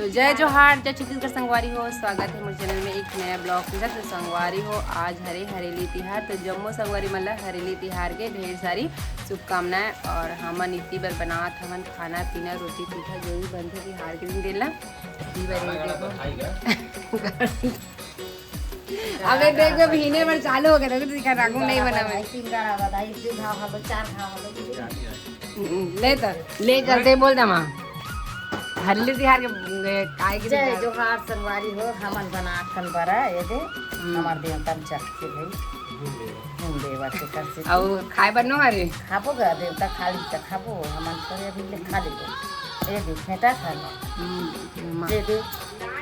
तो जय जोहार, जय छत्तीसगढ़ संगवारी हो। स्वागत है मेरे चैनल में एक नया ब्लॉग के साथ। तो संगवारी हो, आज हरेली तिहार, तो जम्मू संगवारी मतलब हरेली तिहार के ढेर सारी शुभकामनाएं। और हमन इतनी बार बनात हमन खाना पीना रोटी पीठा जो भी बनते तिहार के दिन देला। अब एक देखो महीने भर चालू हो गया दिखा रागू नहीं बना ले तो ले चलते बोल दमा हरली तिहार के काय के जय जोहार संगवारी हो। हमन बना खन बरा ये दे हमार देवता चख के भाई हम देवा के कर से और खाए बनो अरे खाबो गा देवता खाली त खाबो हमन करे अभी ले खा ले ये दे फेटा खा ले ये दे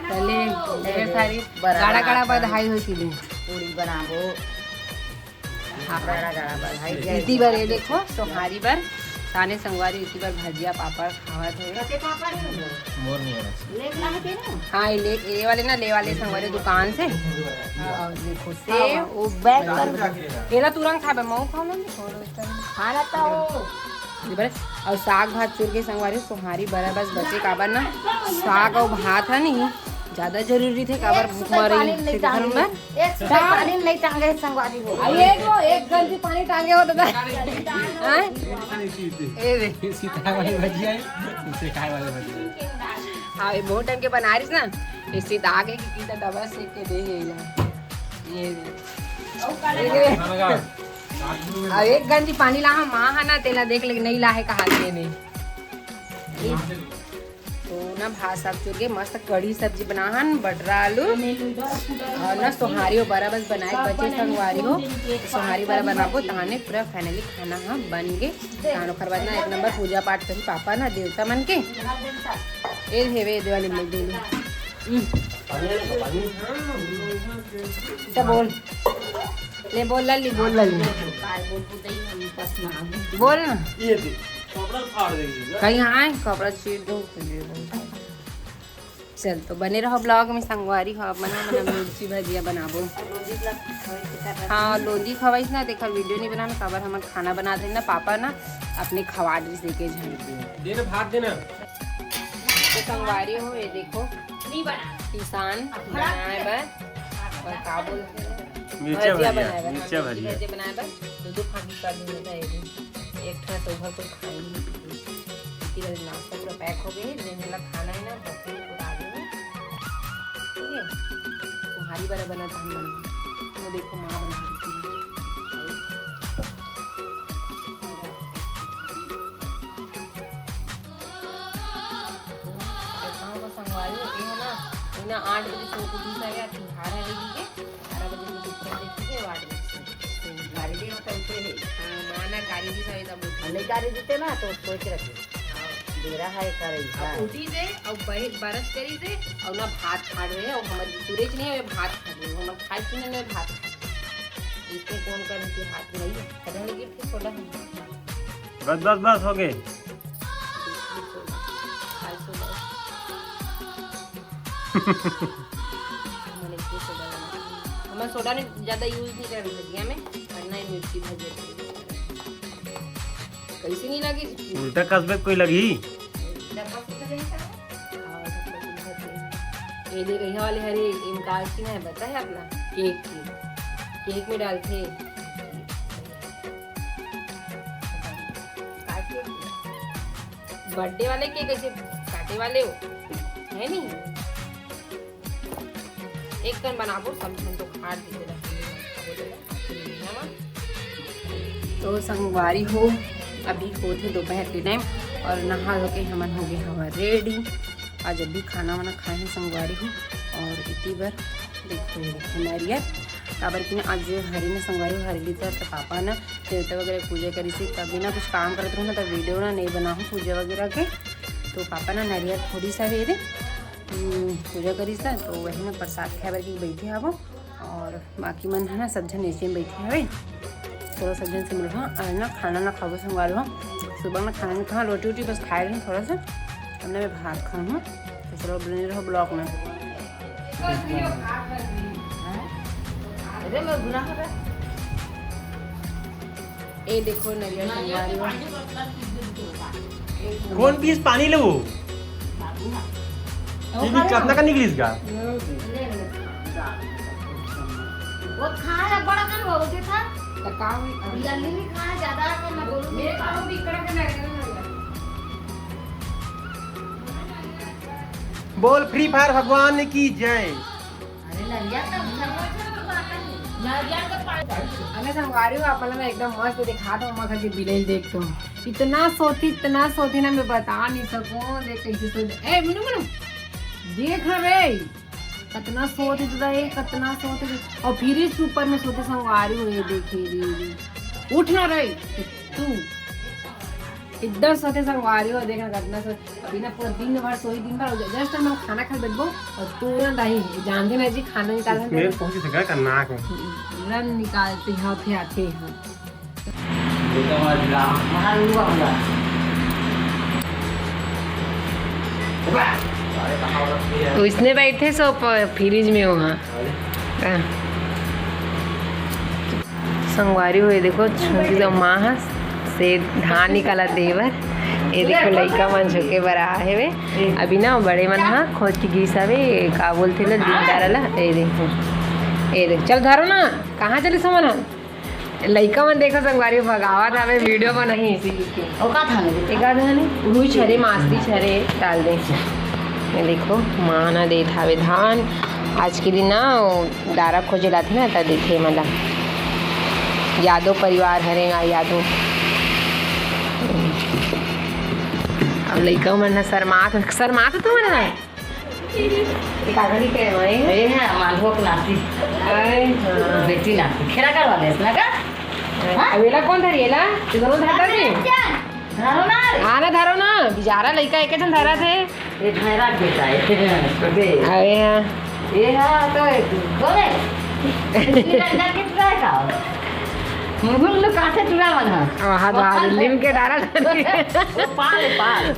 चले ढेर सारी गाड़ा गाड़ा बधाई होती है। पूरी बनाबो गाड़ा गाड़ा बधाई इतनी बार ये देखो सोहारी बार ताने संगवारी इतनी बार भजिया पापड़ खावत है। कते पापड़ मोर नहीं है ले लाने के ना हाँ ये वाले ना ले वाले संगवारी दुकान से। और देखो से वो बैग कर केला तुरंत खाबे मऊ खाओ ना खाना तो और साग भात चूर के संगवारी सोहारी बरा बस बचे काबर ना साग और भात है नहीं ज्यादा जरूरी थे काबर भूख मरी एक पानी नहीं टांगे संगवारी हो एक गंजी पानी टांगे हो दादा ए रे सीता वाली भजिया है इसे खाए वाले भजिया हाँ ये बहुत टाइम के बना रही ना इसी दागे की कीटा दवा सेक के दे ये अब एक गंजी पानी ला माँ है ना तेला देख लेकिन नहीं ला है कहा ने तो ना भात साग चूर के मस्त कढ़ी सब्जी बनाहन बटरा आलू और ना सोहारी हो बरा बस बनाए बचे संगवारी हो सोहारी बरा बनाबो तहाने पूरा फाइनली खाना हाँ बन गए खानो खरबाद ना एक नंबर पूजा पाठ करी पापा ना देवता मन के ए हेवे दिवाली मिल दे तो बोल ले बोल लल्ली बोल बोल ना कहीं आए कपड़ा चीर दो चल तो बने रहो ब्लॉग में संगवारी हो बना बना मिर्ची भजिया बनाबो। हाँ लोंदी खवाइस ना देखा वीडियो नहीं बनाना खबर हम खाना बना दे ना पापा ना अपने खवा ड्रेस देके देना भात देना तो संगवारी हो ये देखो किसान बनाए बर और काबुल भजिया बनाए बर दो फांकी कर दूंगा एक ठा तो भर कोई खाई नहीं इतनी बड़ी नाश्ता पूरा पैक हो गई देने लगा खाना है ना बच्चे को उड़ा देंगे ठीक है। तुम्हारी बार बना था हम बना वो देखो माँ बना संगवारी होती है ना 8 बजे सो को दूसरा गया तिहार है लेगी के 12 बजे में दूसरा देखिए 8 बजे गाड़ी दे होता है माना गाड़ी भी सही तब नहीं गाड़ी देते ना तो सोच रखे देरा है करे उठी से और बरस करी से और ना भात खा रहे और हमारे सूरज नहीं है भात खा रहे हम खाए कि नहीं भात इसमें कौन कर के हाथ नहीं खड़े लगे फिर सोडा बस हो गए हमारे सोडा ने ज्यादा यूज नहीं कर रही में करना है मिर्ची भजिया कैसे नहीं लगी उल्टा कसबे कोई लगी ये देख यहाँ वाले हरे इनकार की ना है बता है अपना केक में डालते बर्थडे वाले केक ऐसे काटे वाले हो है नहीं एक टन बनाबो सब तो खाट दीजिए तो संगवारी हो अभी होते दोपहर के टाइम और नहा धो के हमन हो गए हवा रेडी आज अभी खाना वाना खाए हैं संगवारी हो। और इतनी बार देखो नारियल काबर की ना आज हरी ने संगवारी हो हरी तो पापा ना देवता वगैरह पूजा करी थी तभी ना कुछ काम करते रहूँ ना तब वीडियो ना नहीं बना हूँ पूजा वगैरह के। तो पापा ना नारियल थोड़ी सा दे पूजा करी था तो वही ना प्रसाद खाए की बैठे हवो और बाकी मन है ना सब जन ऐसे में बैठे हवे थोड़ा सब जन से मिल और ना खाना ना खाओ संगवार हो सुबह में खाना नहीं खा रोटी वोटी बस खाए रहे थोड़ा सा हमने मैं भात खाऊँ हूँ तो चलो बने रहो ब्लॉग में। ये देखो नारियल संगवारी कौन पीस पानी लो ये कितना का निकलिस का वो खाया बड़ा कर वो जो था तो काम जल्दी नहीं खाया ज्यादा तो मैं बोलूं मेरे काम भी इकड़ा के लग बोल फ्री फायर भगवान की जय। अरे लड़िया तो अरे संगवारी हो आपला ना एकदम मस्त दिखा दो मखा के बिलेल देख तुम इतना सोती ना मैं बता नहीं सकूं। देख कैसे सोती ए मुनु मुनु देख रे कितना सोती तुदा ये कितना सोती और फिर इस ऊपर में सोते संगवारी हो ये देखी दी उठ ना रे तू इधर सोते संगवारी हो देखना कितना सो अभी ना पूरा दिन भर सोई दिन भर जस्ट हम खाना खा बैठबो और तुरंत आई जानते ना जी खाना निकाल मेरे पहुंची सका का नाक में रन निकालते हैं फिर आते हैं तो इसने बैठे सो फ्रिज में वहाँ संगवारी हुए देखो छोटी तो माँ से धान निकाला देवर ये देखो लड़का मन झुके बरा है वे अभी ना बड़े मन हाँ खोज की गीसा वे का बोलते ला दिनदार ला ये देखो चल धरो ना कहाँ चली सो मना लड़का मन देखो संगवारी भगावा था वे वीडियो को नहीं इसी के ओ का था एक आध नहीं रुई छरे मास्ती छरे डाल दे ये देखो माँ ना दे थावे धान आज के दिन ना दारा खोजे लाते ना तब देखे मतलब यादव परिवार हरेगा यादव अब लड़का मन ना शर्मात तो मन ना कागड़ी के भाई ये है मालभोग नाती बेटी नाती खेला करवा दे इसना का अवेला कौन धरिएला तू दोनों धरता थे धरो ना आना धरो ना बेचारा लड़का एक जन धरा थे ये भैरा बेटा है बे अरे हाँ ये हां तो बोले अंदर के ट्राई का मुगल लोग काटे टुरा मन वहाँ तो लिम के डारा था पाल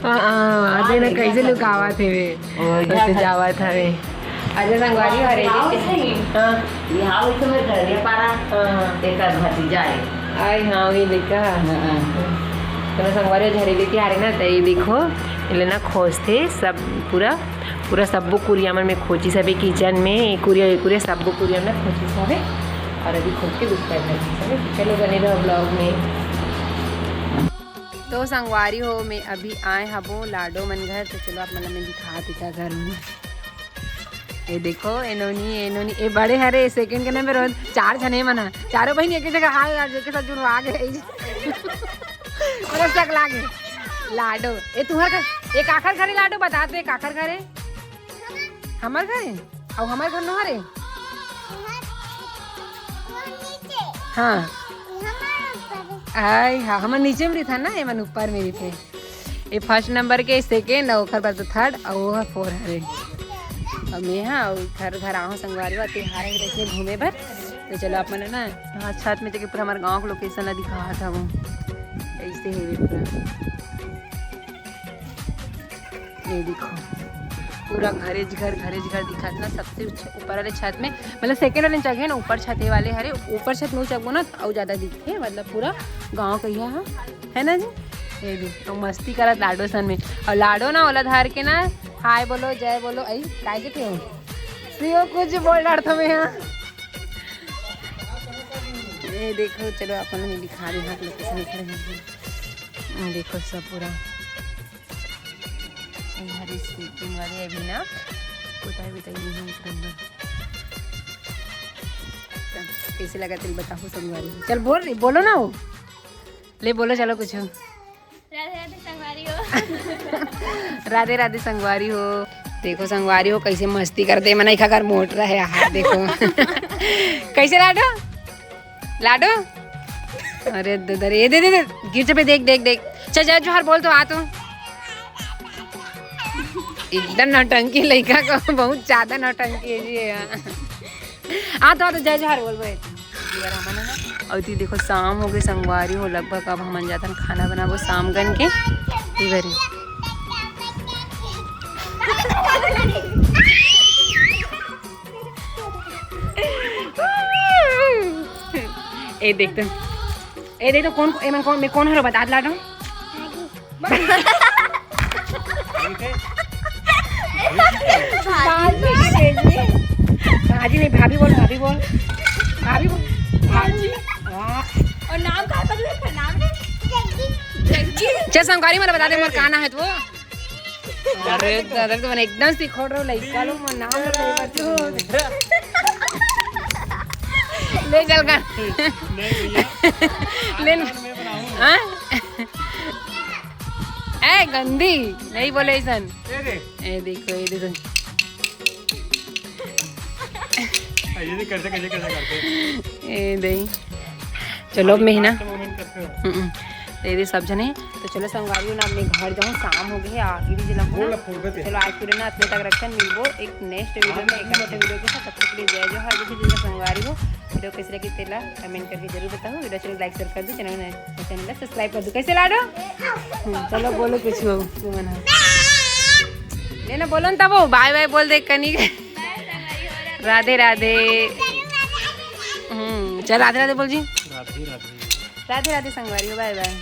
हाँ आते ना कैसे लुकावा थे वे कैसे जावा था वे अजय संगवारी हरे हाँ यहाँ वैसे में घर पारा एक भतीजा है आई हाँ वही देखा तो संगवारी झरेली की हारे ना तो ये देखो ये ना खोजते सब पूरा सब्बो कुरिया में खोजी सभी किचन में कुरिया सब्बो कुरिया में खोजी सब और अभी खोज के दुख कर चलो बने रहो ब्लॉग में। तो संगवारी हो मैं अभी आए हबो लाडो मन घर तो चलो आप मतलब मैं दिखा देता घर में ये देखो एनोनी ये बड़े हरे सेकंड के नंबर रोज 4 जने मना चारों बहन एक जगह हाय यार के साथ जुड़वा गए और सक लागे लाडो ये तुम्हार एक आखर घरे लाडो बता दो एक आखर घरे हमार घरे और हमार घर न हरे हाँ आई हाँ हमारे नीचे में था ना ये मन ऊपर मेरी थे ये फर्स्ट नंबर के सेकेंड और बाद तो थर्ड और वो 4 हरे और मैं हाँ और घर आओ संगवारी बात त्योहार है घूमे भर तो चलो आप मैंने ना हाँ छत में जाके पूरा हमारे गाँव का लोकेशन ला दिखा था वो ऐसे है पूरा ये देखो पूरा घरे घर दिखा ना सबसे ऊपर वाले छत में मतलब सेकेंड वाले जगह ना ऊपर छत वाले हरे ऊपर छत में चकबो ना और ज़्यादा दिखते मतलब पूरा गांव कहिया है ना जी ये भी तो मस्ती करत लाडो सन में और लाडो ना ओला धार के ना हाय बोलो जय बोलो आई काय के हो सियो कुछ बोल रहा था मैं यहाँ ये देखो चलो अपन में दिखा रही हाथ लोकेशन दिख रहे हैं देखो सब पूरा हरी स्लीपिंग वाले अभी ना बताइए कैसे लगा तिल बताओ संगवारी चल बोल रही बोलो ना वो ले बोलो चलो कुछ राधे राधे संगवारी हो देखो संगवारी हो कैसे मस्ती करते मना खा कर मोट रहा है हाथ देखो कैसे लाडो लाडो अरे दे ये दे गिरचे पे देख देख देख चल जा जोहर बोल तो आ तो एकदम नौटंकी लड़का को बहुत ज्यादा नौटंकी है जी हाँ तो जय जोहर बोल भाई और ती देखो शाम हो गई संगवारी हो लगभग अब हम जाता खाना बनाबो शाम गन के इधर ए देख तो कौन मैं कौन हरो बता लाडो भाजी नहीं, भाभी बोल, भाभी बोल, भाभी बोल, भाजी। और नाम का पता है? नाम है चल संगारी मला बता दे मोर का ना है तो। अरे दादा तो मैंने एकदम सिखोड़ रहा लइका लोग मन नाम ले चल कर ले हां ए गंदी नहीं बोले ऐसन। ए देखो ये देखो ये कैसे कैसे कैसे करते ए नहीं चलो महीना मोमेंट करते हो दे सब जने। तो चलो संगवारी ना अपने घर जाऊँ, शाम हो गई है, आखिरी जिला हो ना। चलो आज पूरे ना अपने तक रखते हैं, मिलबो एक नेक्स्ट वीडियो में, एक अच्छे वीडियो के साथ। तब तक के लिए जय जो हर किसी जिला संगवारी हो। वीडियो कैसे लगी तेला कमेंट करके जरूर बताओ। वीडियो चलो लाइक शेयर कर दो, चैनल सब्सक्राइब कर दो। कैसे लाडो चलो बोलो कुछ हो तू मना लेना बोलो ना तब बाय बाय बोल दे कनी। राधे राधे। चल राधे राधे बोल जी। राधे राधे राधे राधे संगवारी हो, बाय बाय।